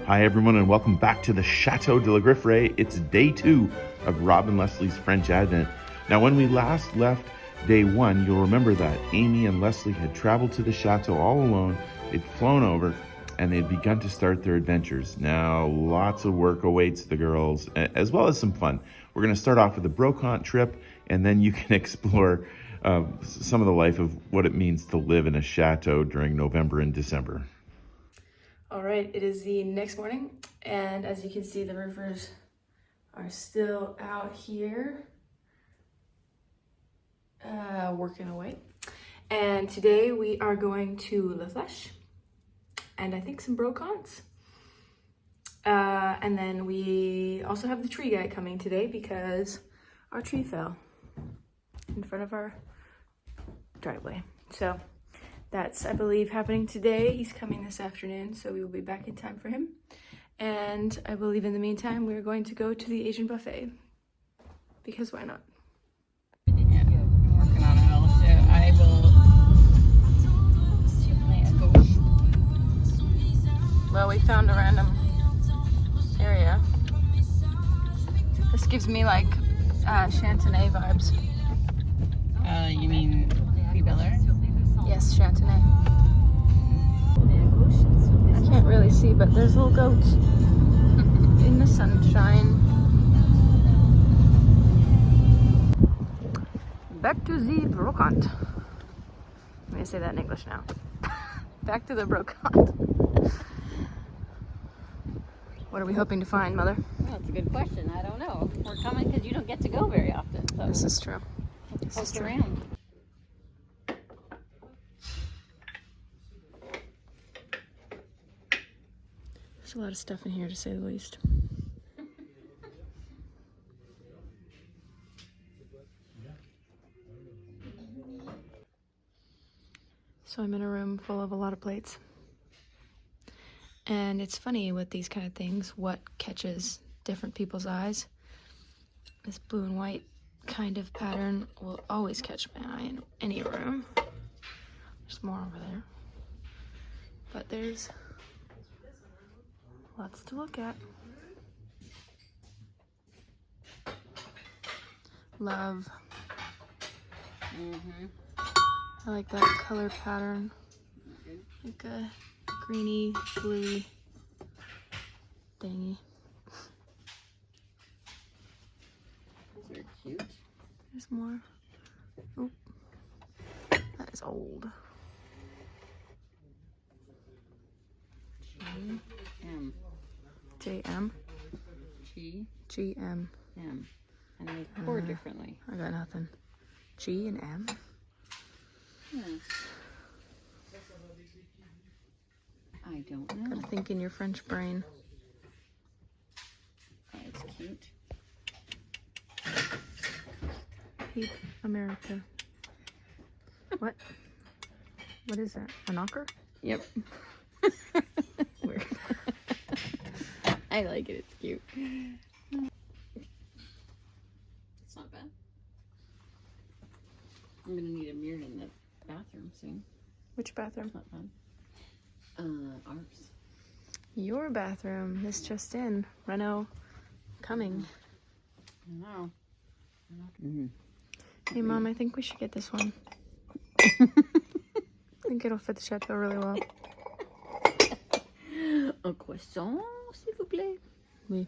Hi everyone and welcome back to the Chateau de la Grifferaie. It's day 2 of Rob and Leslie's French Advent. Now when we last left day 1, you'll remember that Amy and Leslie had traveled to the Chateau all alone. They'd flown over and they'd begun to start their adventures. Now lots of work awaits the girls, as well as some fun. We're going to start off with a Brocante trip, and then you can explore some of the life of what it means to live in a chateau during November and December. All right, it is the next morning, and as you can see, the roofers are still out here working away. And today we are going to La Flèche, and I think some Brocantes. And then we also have the tree guy coming today because our tree fell in front of our driveway. So that's, I believe, happening today. He's coming this afternoon, so we will be back in time for him. And I believe in the meantime, we're going to go to the Asian buffet, because why not? Yeah, I'm working on it all, so I will go. Well, we found a random area. This gives me like Chantenay vibes. You mean Bel-Air? Yes, Chantenay. I can't really see, but there's little goats in the sunshine. Back to the Brocante. I'm gonna say that in English now. Back to the Brocante. What are we hoping to find, Mother? Well, that's a good question. I don't know. We're coming because you don't get to go very often. So This is true. this is around. There's a lot of stuff in here, to say the least. So I'm in a room full of a lot of plates. And it's funny with these kind of things, what catches different people's eyes. This blue and white kind of pattern will always catch my eye in any room. There's more over there. But there's lots to look at. Love. I like that color pattern. Like a greeny, bluey thingy. These are cute. There's more. Oop. That is old. G-M. JM. GM. M. And they pour differently. I got nothing. G and M. Yeah. I don't know. Gotta think in your French brain. Oh, it's cute. Peep America. What? What is that? A knocker? Yep. Weird. I like it. It's cute. It's not bad. I'm gonna need a mirror in the bathroom soon. Which bathroom? Not fun. Ours. Your bathroom. This just in. Reno coming. No. Hey, Mom, I think we should get this one. I think it'll fit the chateau really well. Un croissant, s'il vous plaît. Oui.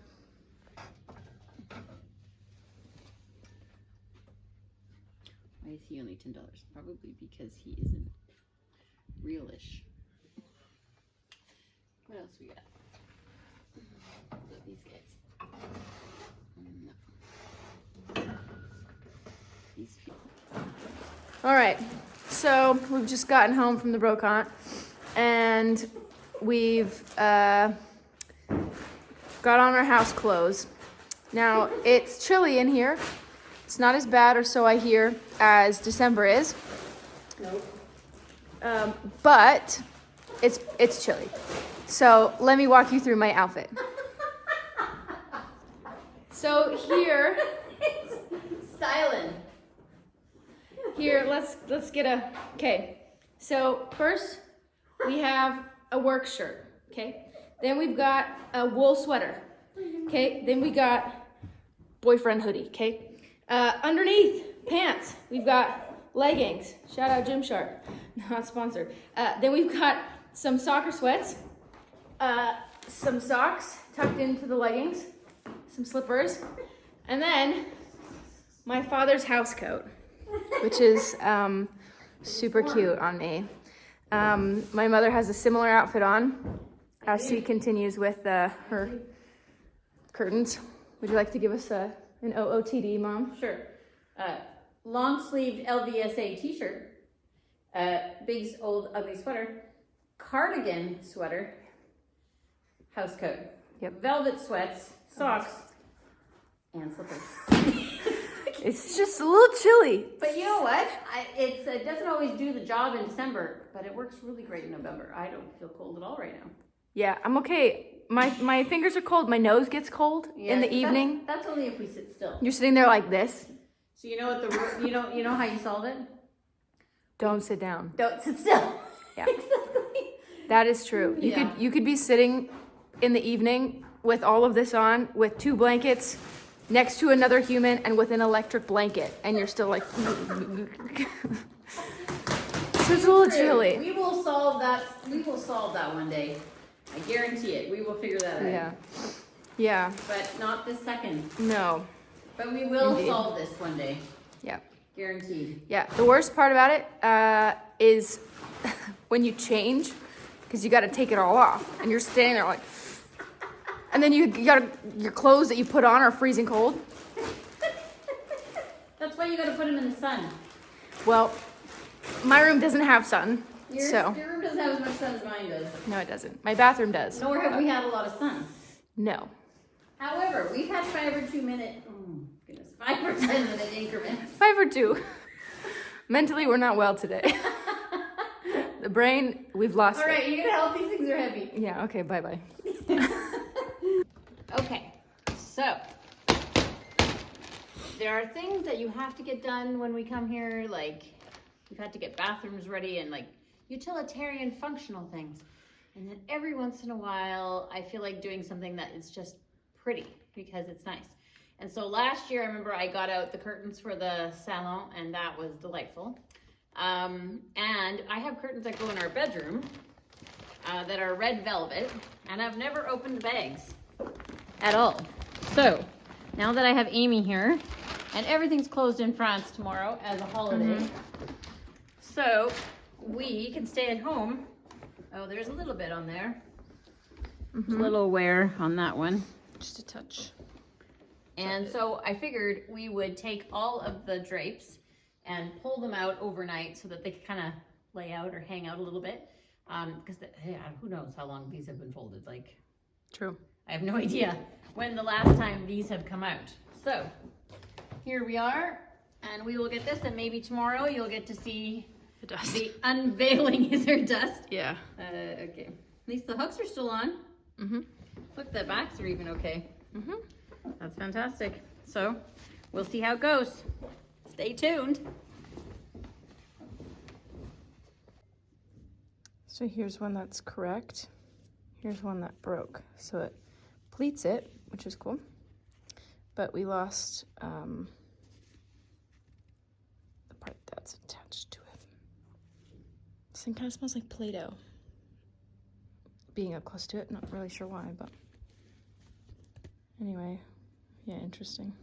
Why is he only $10? Probably because he isn't realish. What else we got? These guys. No. These people. All right, so we've just gotten home from the Brocante, and we've got on our house clothes. Now, it's chilly in here. It's not as bad, or so I hear, as December is. Nope. But it's chilly. So let me walk you through my outfit. So here, Styling. here, let's get a, okay. So first we have a work shirt, okay? Then we've got a wool sweater. Okay, then we got boyfriend hoodie. Okay, underneath pants, we've got leggings. Shout out Gymshark, not sponsored. Then we've got some soccer sweats, some socks tucked into the leggings, some slippers, and then my father's house coat, which is super cute on me. My mother has a similar outfit on as she continues with her curtains. Would you like to give us an OOTD, Mom? Sure. Long-sleeved LVSA t-shirt, big old ugly sweater, cardigan sweater, house coat, velvet sweats, socks, and slippers. It's just a little chilly. But you know what? It doesn't always do the job in December, but it works really great in November. I don't feel cold at all right now. Yeah, I'm okay. My fingers are cold. My nose gets cold in the evening. That's only if we sit still. You're sitting there like this. So you know what you know how you solve it? Don't sit down. Don't sit still. Yeah. Exactly. That is true. You could be sitting in the evening with all of this on, with 2 blankets, next to another human, and with an electric blanket, and you're still like. So it's a little chilly. We will solve that. We will solve that one day. I guarantee it. We will figure that out. Yeah. Yeah. But not this second. No. But we will Indeed. solve this one day. Yeah. Guaranteed. Yeah. The worst part about it is when you change, because you got to take it all off, and you're standing there like, and then you got your clothes that you put on are freezing cold. That's why you got to put them in the sun. Well, my room doesn't have sun, so Your room doesn't have as much sun as mine does. no, it doesn't. My bathroom does. Nor have we had a lot of sun. No. However, we've had 5 or 2 minute, 5 or 10 minute increments. 5 or 2. Mentally, we're not well today. The brain, we've lost All right, it. you gonna help? These things are heavy. Yeah. Okay. Bye. Bye. Okay, so there are things that you have to get done when we come here, like we've had to get bathrooms ready and like utilitarian functional things. And then every once in a while, I feel like doing something that is just pretty because it's nice. And so last year, I remember I got out the curtains for the salon and that was delightful. And I have curtains that go in our bedroom that are red velvet, and I've never opened the bags at all. So now that I have Amy here and everything's closed in France tomorrow as a holiday, so we can stay at home. Oh, there's a little bit on there. A little wear on that one. Just a touch. And so I figured we would take all of the drapes and pull them out overnight so that they could kind of lay out or hang out a little bit. Because who knows how long these have been folded. Like, True. I have no idea when the last time these have come out. So here we are, and we will get this, and maybe tomorrow you'll get to see The dust. the unveiling. Is there dust? Yeah. Okay. At least the hooks are still on. Look, the backs are even okay. That's fantastic. So we'll see how it goes. Stay tuned. So here's one that's correct. Here's one that broke. So it pleats it, which is cool. But we lost the part that's attached to it. This thing kind of smells like Play-Doh. Being up close to it, not really sure why, but anyway, yeah, interesting.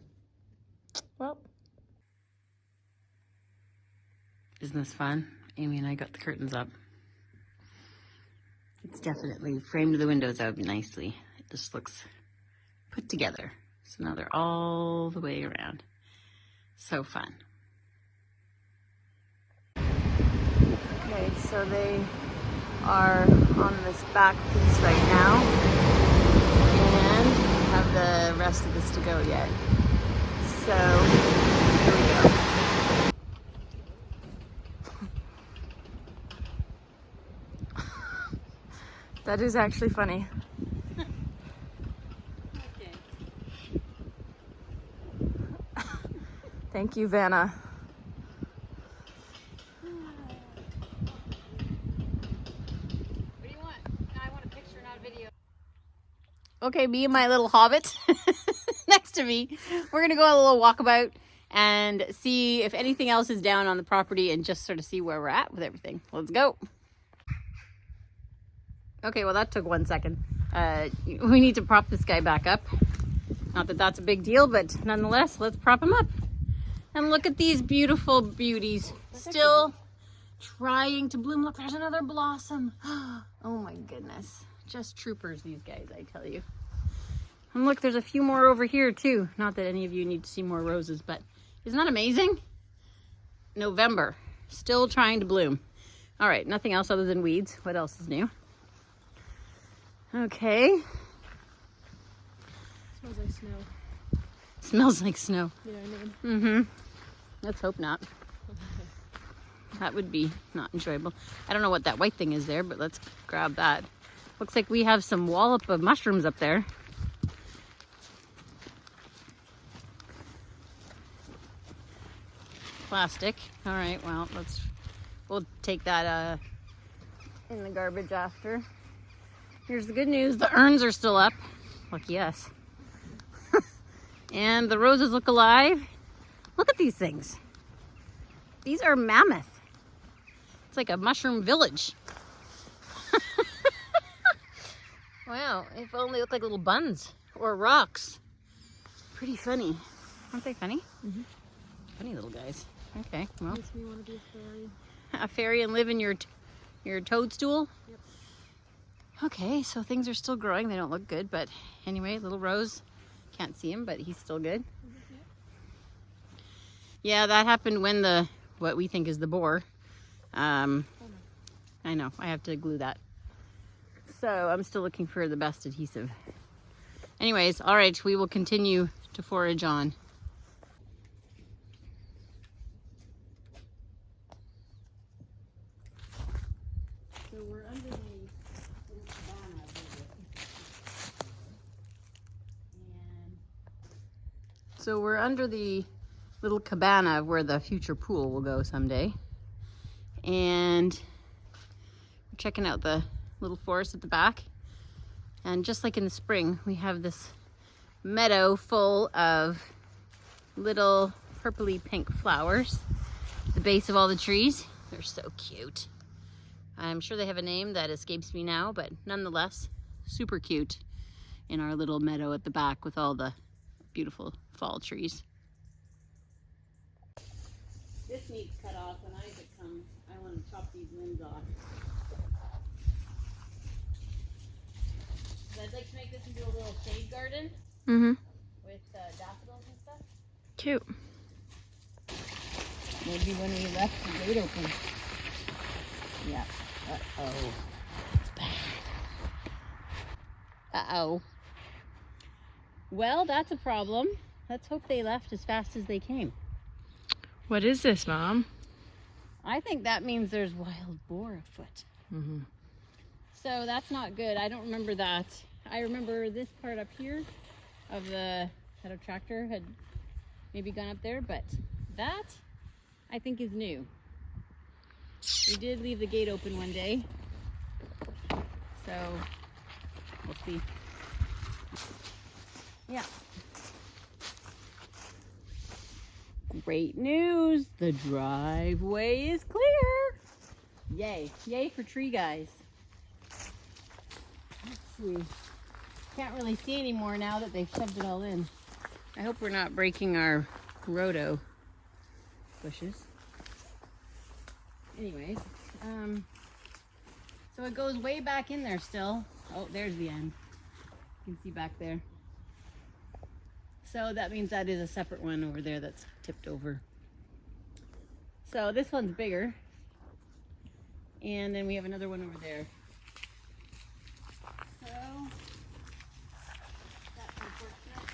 Well, Isn't this fun? Amy and I got the curtains up. It's definitely framed the windows out nicely. It just looks put together. So now they're all the way around. So fun. okay, so they are on this back piece right now and have the rest of this to go yet. So here we go. That is actually funny. Okay. Thank you, Vanna. What do you want? I want a picture, not a video. Okay, me and my little hobbit next to me. We're gonna go on a little walkabout and see if anything else is down on the property and just sort of see where we're at with everything. Let's go. Okay, well that took 1 second. We need to prop this guy back up. Not that that's a big deal, but nonetheless, let's prop him up. And look at these beautiful beauties. Still trying to bloom. Look, there's another blossom. Oh my goodness. Just troopers, these guys, I tell you. And look, there's a few more over here too. Not that any of you need to see more roses, but isn't that amazing? November, still trying to bloom. All right, nothing else other than weeds. What else is new? Okay. Smells like snow. Smells like snow. You know what I mean? Mm-hmm. Let's hope not. That would be not enjoyable. I don't know what that white thing is there, but let's grab that. Looks like we have some wallop of mushrooms up there. Plastic. All right, well, we'll take that in the garbage after. Here's the good news. The urns are still up. Lucky us. And the roses look alive. Look at these things. These are mammoth. It's like a mushroom village. Wow, if only looked like little buns or rocks. Pretty funny. Aren't they funny? Mm-hmm. Funny little guys. Okay, well. Makes me want to be a fairy. A fairy and live in your toadstool? Yep. Okay, so things are still growing. They don't look good, but anyway, little Rose. Can't see him, but he's still good. Yeah, that happened when what we think is the boar. I know, I have to glue that. So I'm still looking for the best adhesive. Anyways, all right, we will continue to forage on. So we're under the little cabana So we're under the little cabana where the future pool will go someday. And we're checking out the little forest at the back. And just like in the spring, we have this meadow full of little purpley pink flowers at the base of all the trees. They're so cute. I'm sure they have a name that escapes me now, but nonetheless, super cute in our little meadow at the back with all the beautiful fall trees. This needs cut off when Isaac comes. I want to chop these limbs off. So I'd like to make this into a little shade garden with daffodils and stuff. Cute. Maybe when we left the gate open. Yeah. Uh-oh. It's bad. Uh-oh. Well, that's a problem. Let's hope they left as fast as they came. What is this, Mom? I think that means there's wild boar afoot. Mm-hmm. So that's not good. I don't remember that. I remember this part up here of that a tractor had maybe gone up there, but that I think is new. We did leave the gate open one day, so we'll see. Yeah. Great news! The driveway is clear! Yay. Yay for tree guys. Let's see. Can't really see anymore now that they've shoved it all in. I hope we're not breaking our rhodo bushes. Anyways, so it goes way back in there still. Oh, there's the end. You can see back there. So that means that is a separate one over there that's tipped over. So this one's bigger. And then we have another one over there. So that's unfortunate.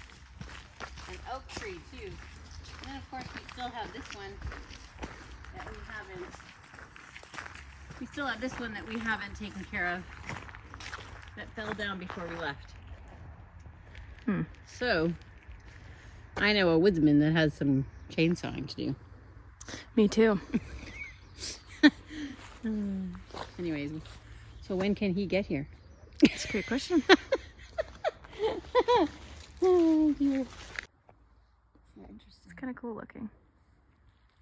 An oak tree too. And then of course we still have this one that we haven't. We still have this one that we haven't taken care of. That fell down before we left. So I know a woodsman that has some chainsawing to do. Me too. Anyways, so when can he get here? That's a great question. in here. Interesting. It's kind of cool looking.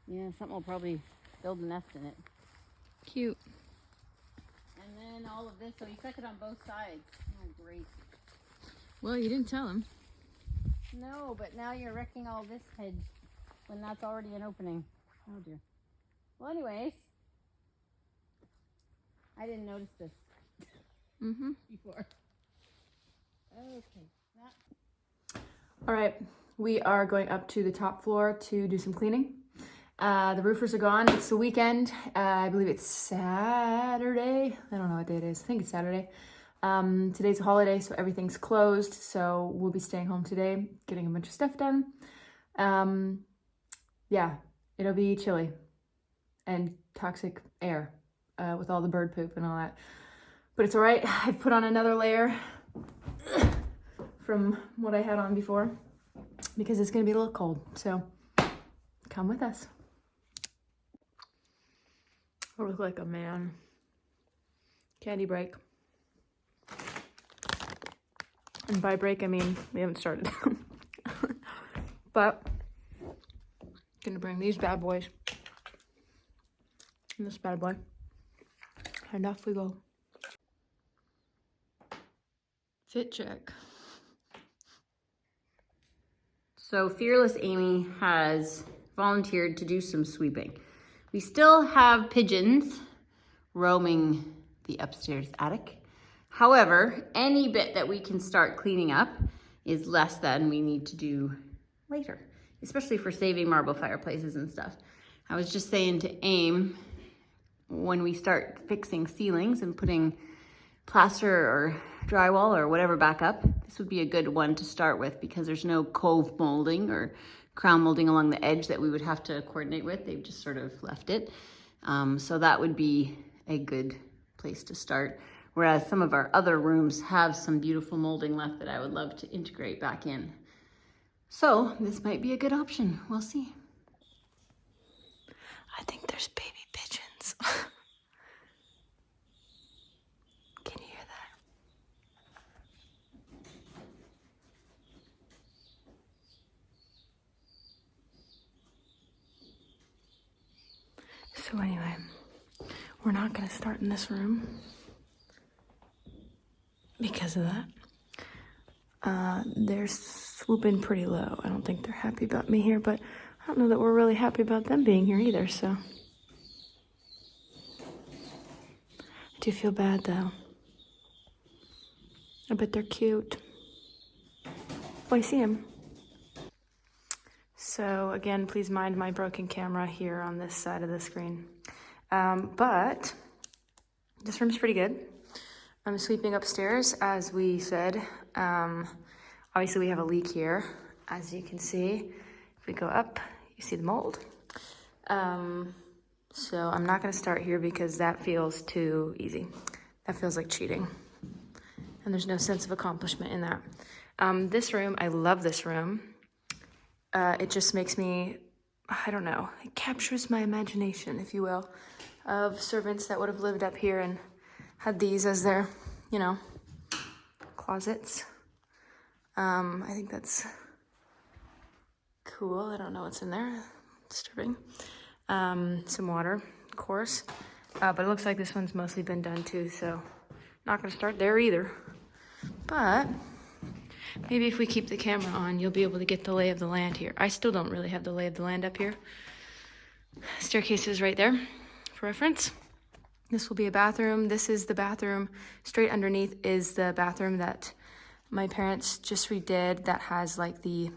Yeah, something will probably build a nest in it. Cute. And then all of this, so he stuck it on both sides. Oh, great. Well, you didn't tell him. No, but now you're wrecking all this hedge when that's already an opening. Oh dear. Well, anyways, I didn't notice this before. Okay. All right, we are going up to the top floor to do some cleaning. The roofers are gone. It's the weekend. I believe it's Saturday. I don't know what day it is. I think it's Saturday. Today's a holiday, so everything's closed. So we'll be staying home today, getting a bunch of stuff done. Yeah, it'll be chilly and toxic air with all the bird poop and all that. But it's all right. I've put on another layer from what I had on before because it's going to be a little cold. So come with us. I look like a man. Candy break. And by break, I mean we haven't started. But gonna bring these bad boys and this bad boy. And off we go. Fit check. So Fearless Amy has volunteered to do some sweeping. We still have pigeons roaming the upstairs attic. However, any bit that we can start cleaning up is less than we need to do later, especially for saving marble fireplaces and stuff. I was just saying to Aim, when we start fixing ceilings and putting plaster or drywall or whatever back up, this would be a good one to start with because there's no cove molding or crown molding along the edge that we would have to coordinate with. They've just sort of left it. So that would be a good place to start. Whereas some of our other rooms have some beautiful molding left that I would love to integrate back in. So this might be a good option. We'll see. I think there's baby pigeons. Can you hear that? So anyway, we're not gonna start in this room because of that. They're swooping pretty low. I don't think they're happy about me here, but I don't know that we're really happy about them being here either, so. I do feel bad though. I bet they're cute. Oh, I see him. So again, please mind my broken camera here on this side of the screen. But this room's pretty good. I'm sweeping upstairs, as we said. Obviously we have a leak here, as you can see. If we go up, you see the mold. So I'm not gonna start here because that feels too easy. That feels like cheating. And there's no sense of accomplishment in that. This room, I love this room. It just makes me, I don't know, it captures my imagination, if you will, of servants that would have lived up here and had these as their, you know, closets. I think that's cool. I don't know what's in there. Disturbing. Some water, of course. But it looks like this one's mostly been done too, so not gonna start there either. But maybe if we keep the camera on, you'll be able to get the lay of the land here. I still don't really have the lay of the land up here. Staircase is right there for reference. This will be a bathroom. This is the bathroom. Straight underneath is the bathroom that my parents just redid that has like the,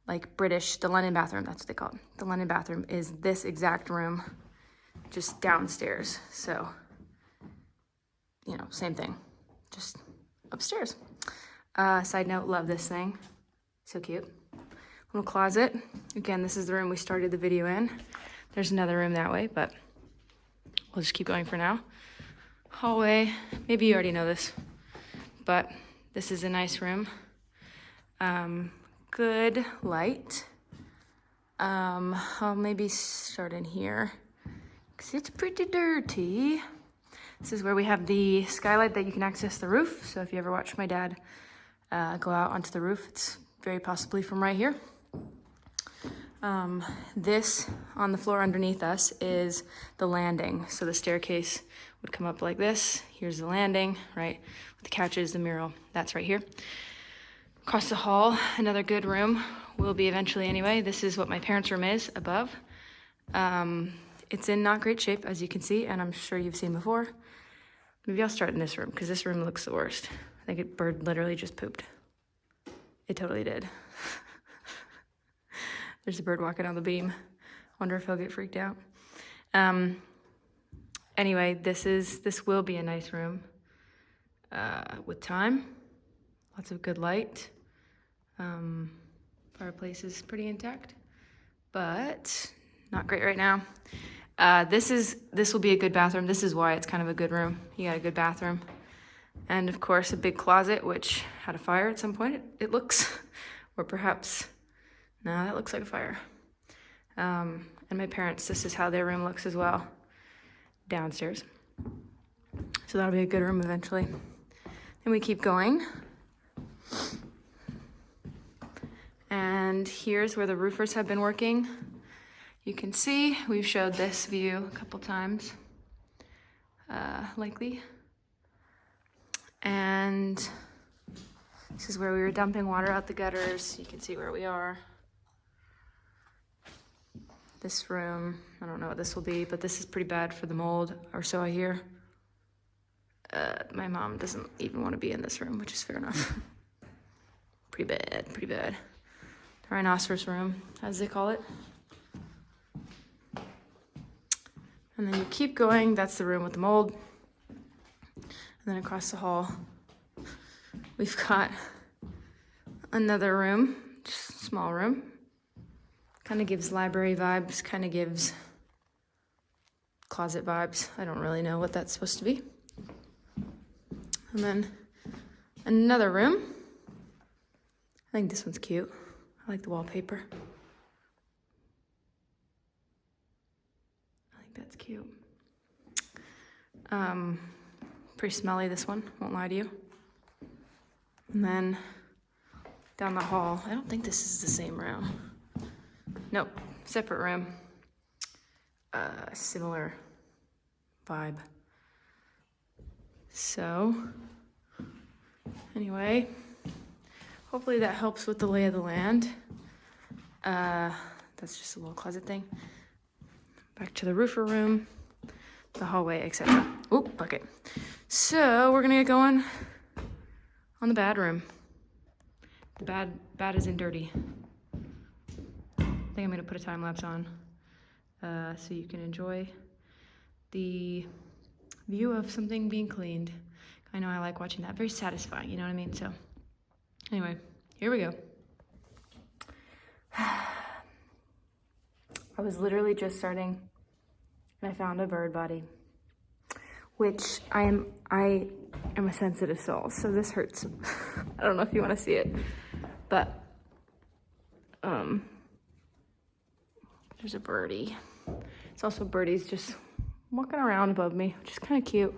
like British, the London bathroom, that's what they call it. The London bathroom is this exact room, just downstairs. So, you know, same thing, just upstairs. Side note, love this thing. So cute. Little closet. Again, this is the room we started the video in. There's another room that way, but we'll just keep going for now. Hallway, maybe you already know this, but this is a nice room. Good light. I'll maybe start in here because it's pretty dirty. This is where we have the skylight that you can access the roof. So if you ever watch my dad go out onto the roof. It's very possibly from right here. This on the floor underneath us is the landing. So the staircase would come up like this. Here's the landing, right? With the couches, the mural, that's right here. Across the hall, another good room, will be eventually anyway. This is what my parents' room is above. It's in not great shape, as you can see, and I'm sure you've seen before. Maybe I'll start in this room, because this room looks the worst. I think a bird literally just pooped. It totally did. There's a bird walking on the beam. Wonder if he'll get freaked out. Anyway, this will be a nice room with time. Lots of good light. Fireplace is pretty intact, but not great right now. This will be a good bathroom. This is why it's kind of a good room. You got a good bathroom. And of course, a big closet, which had a fire at some point, it looks, or perhaps, no, that looks like a fire. And my parents, this is how their room looks as well, downstairs. So that'll be a good room eventually. Then we keep going. And here's where the roofers have been working. You can see, we've showed this view a couple times, likely. And this is where we were dumping water out the gutters. You can see where we are. This room, I don't know what this will be, but this is pretty bad for the mold, or so I hear. My mom doesn't even want to be in this room, which is fair enough. Pretty bad, pretty bad. The rhinoceros room, as they call it. And then you keep going, that's the room with the mold. And then across the hall, we've got another room, just a small room. Kind of gives library vibes, kind of gives closet vibes. I don't really know what that's supposed to be. And then another room. I think this one's cute. I like the wallpaper. I think that's cute. Pretty smelly, this one, won't lie to you. And then down the hall, I don't think this is the same room. Nope, separate room. Similar vibe. So, anyway, hopefully that helps with the lay of the land. That's just a little closet thing. Back to the roofer room, the hallway, etc. Oop, bucket. So we're gonna get going on the bad room. The bad is in dirty. I think I'm gonna put a time lapse on so you can enjoy the view of something being cleaned. I know I like watching that. Very satisfying, you know what I mean? So anyway, here we go. I was literally just starting and I found a bird body, which I am a sensitive soul, so this hurts. I don't know if you want to see it, but there's a birdie. It's also birdies just walking around above me, which is kind of cute,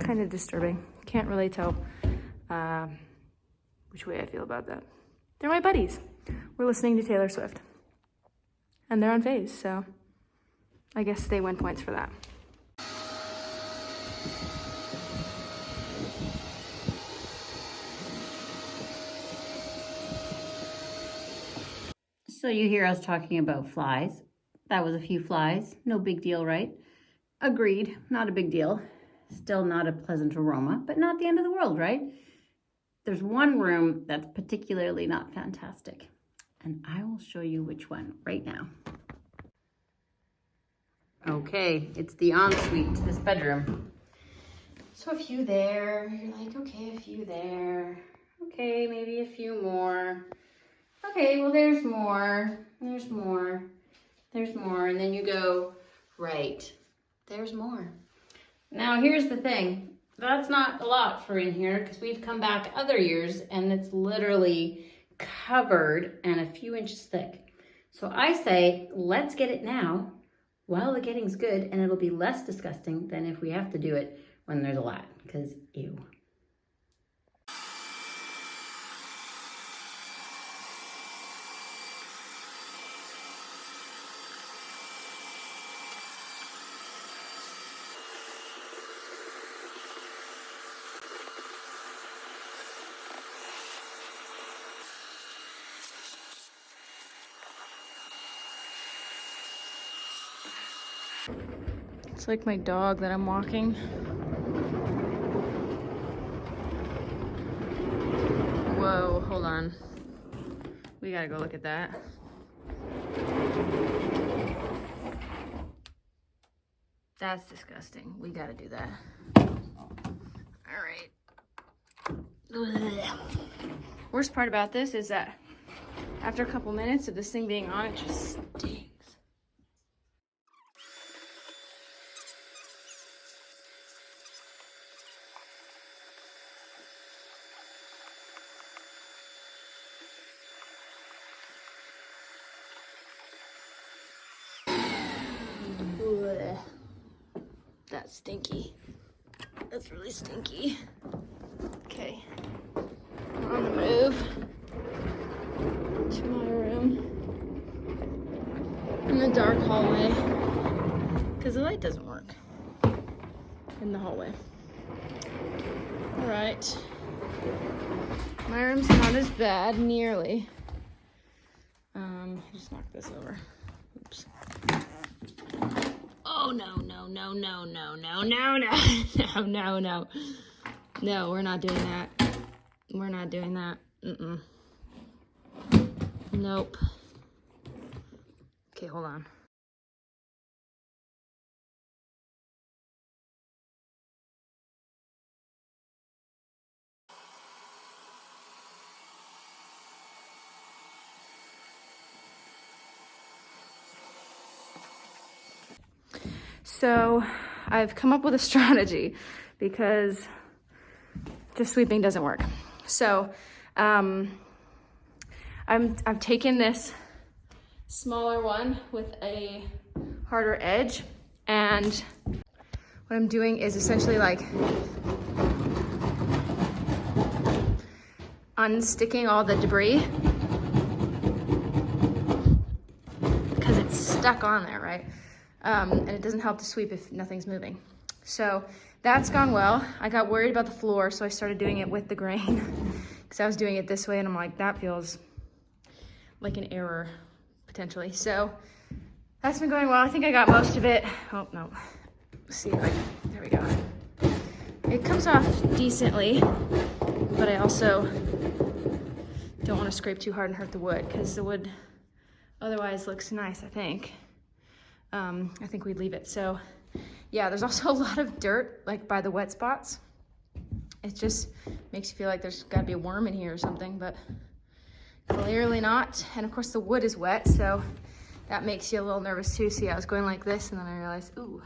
kind of disturbing. Can't really tell which way I feel about that. They're my buddies. We're listening to Taylor Swift, and they're on phase, so I guess they win points for that. So you hear us talking about flies. That was a few flies. No big deal, right? Agreed. Not a big deal. Still not a pleasant aroma, but not the end of the world, right? There's one room that's particularly not fantastic, and I will show you which one right now. Okay, it's the ensuite to this bedroom. So a few there. You're like, okay, a few there. Okay, maybe a few more. Okay, well, there's more, there's more, there's more, and then you go, right, there's more. Now, here's the thing. That's not a lot for in here, because we've come back other years, and it's literally covered and a few inches thick. So I say, let's get it now, while the getting's good, and it'll be less disgusting than if we have to do it when there's a lot, because ew. It's like my dog that I'm walking. Whoa, hold on. We gotta go look at that. That's disgusting. We gotta do that. All right. Ugh. Worst part about this is that after a couple minutes of this thing being on, it just stinks. Ugh. That's stinky. That's really stinky. Okay, we're on the move to my room in the dark hallway because the light doesn't work in the hallway. All right, my room's not as bad, nearly. I just knocked this over. Oops. Oh no, no, no, no, no, no, no, no, no, no, no. No, we're not doing that. We're not doing that. Mm-mm. Nope. Okay, hold on. So I've come up with a strategy because just sweeping doesn't work. So I've taken this smaller one with a harder edge, and what I'm doing is essentially like unsticking all the debris because it's stuck on there, right? And it doesn't help to sweep if nothing's moving. So that's gone well. I got worried about the floor, so I started doing it with the grain because I was doing it this way and I'm like, that feels like an error potentially. So that's been going well. I think I got most of it. Oh no, let's see if I can, there we go. It comes off decently, but I also don't want to scrape too hard and hurt the wood because the wood otherwise looks nice, I think. I think we'd leave it. So yeah, there's also a lot of dirt like by the wet spots. It just makes you feel like there's gotta be a worm in here or something, but clearly not. And of course the wood is wet, so that makes you a little nervous too. See, I was going like this and then I realized, ooh,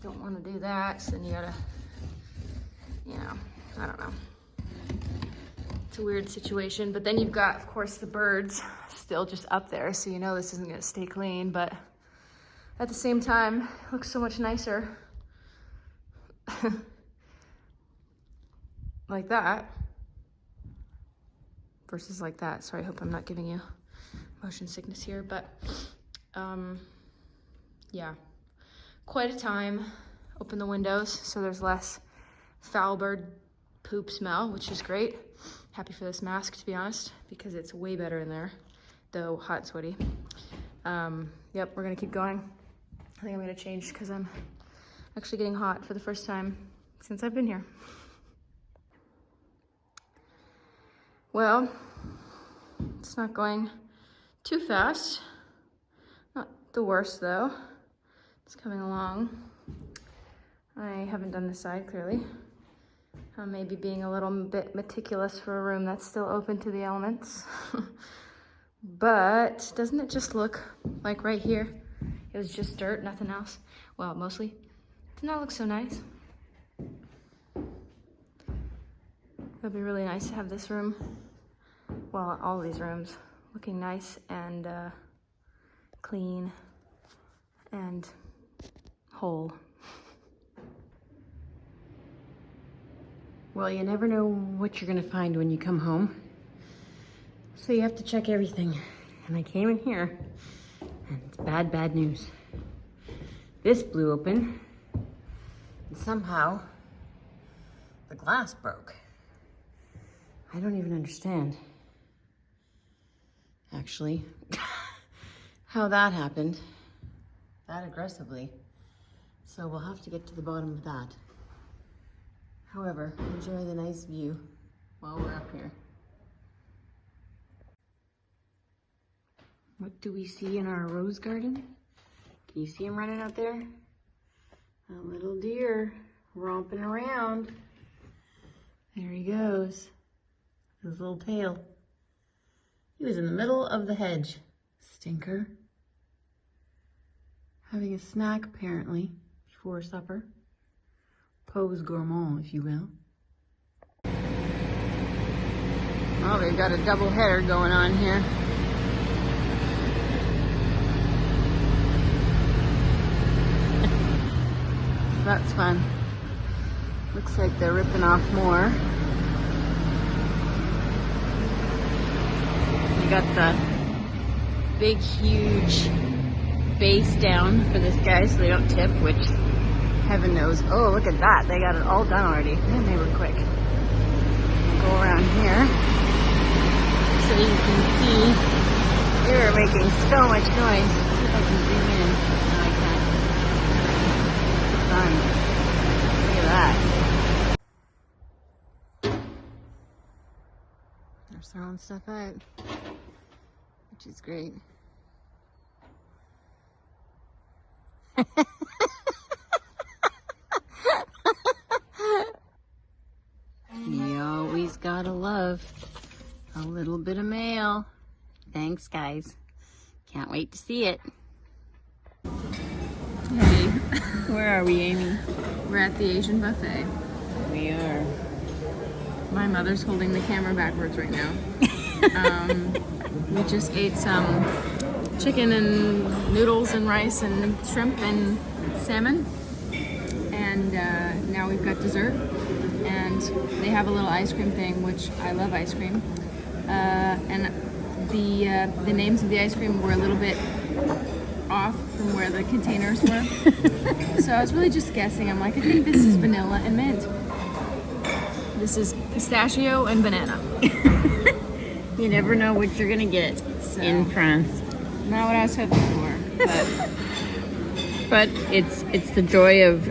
don't want to do that. So then you gotta, you know, I don't know. It's a weird situation, but then you've got, of course, the birds still just up there, so you know this isn't gonna stay clean, but at the same time, it looks so much nicer like that versus like that. Sorry, I hope I'm not giving you motion sickness here, but yeah, quite a time. Open the windows so there's less foul bird poop smell, which is great. Happy for this mask, to be honest, because it's way better in there, though hot and sweaty. Yep, we're gonna keep going. I think I'm gonna change because I'm actually getting hot for the first time since I've been here. Well, it's not going too fast. Not the worst though. It's coming along. I haven't done this side, clearly. Maybe being a little bit meticulous for a room that's still open to the elements. But doesn't it just look like right here? It was just dirt, nothing else. Well, mostly. Doesn't that look so nice? It'd be really nice to have this room, well, all these rooms, looking nice and clean and whole. Well, you never know what you're gonna find when you come home. So you have to check everything. And I came in here, and it's bad, bad news. This blew open, and somehow the glass broke. I don't even understand, actually, how that happened that aggressively. So we'll have to get to the bottom of that. However, enjoy the nice view while we're up here. What do we see in our rose garden? Can you see him running out there? A little deer romping around. There he goes. His little tail. He was in the middle of the hedge. Stinker. Having a snack, apparently, before supper. Pose gourmand, if you will. Oh, they've got a double header going on here. That's fun. Looks like they're ripping off more. They got the big, huge base down for this guy so they don't tip, which heaven knows. Oh, look at that. They got it all done already. Man, they were quick. We'll go around here so you can see they were making so much noise. Let's see if I can zoom in. No, I can't. Fun. Look at that. They're throwing stuff out, which is great. You always gotta love a little bit of mail. Thanks, guys. Can't wait to see it. Hey, Where are we, Amy? we're at the Asian buffet. We are. My mother's holding the camera backwards right now. We just ate some chicken and noodles and rice and shrimp and salmon. And now we've got dessert. And they have a little ice cream thing, which I love ice cream. And the names of the ice cream were a little bit off from where the containers were. So I was really just guessing. I'm like, I think this is vanilla and mint. This is pistachio and banana. You never know what you're gonna get in France. Not what I was hoping for, But it's the joy of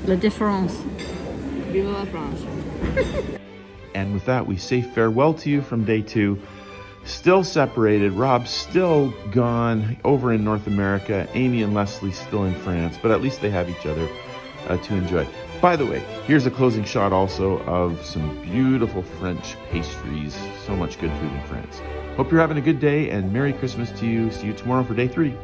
la différence. vive la France. And with that, we say farewell to you from day 2. Still separated. Rob's still gone over in North America. Amy and Leslie still in France, but at least they have each other to enjoy. By the way, here's a closing shot also of some beautiful French pastries. So much good food in France. Hope you're having a good day, and Merry Christmas to you. See you tomorrow for day 3.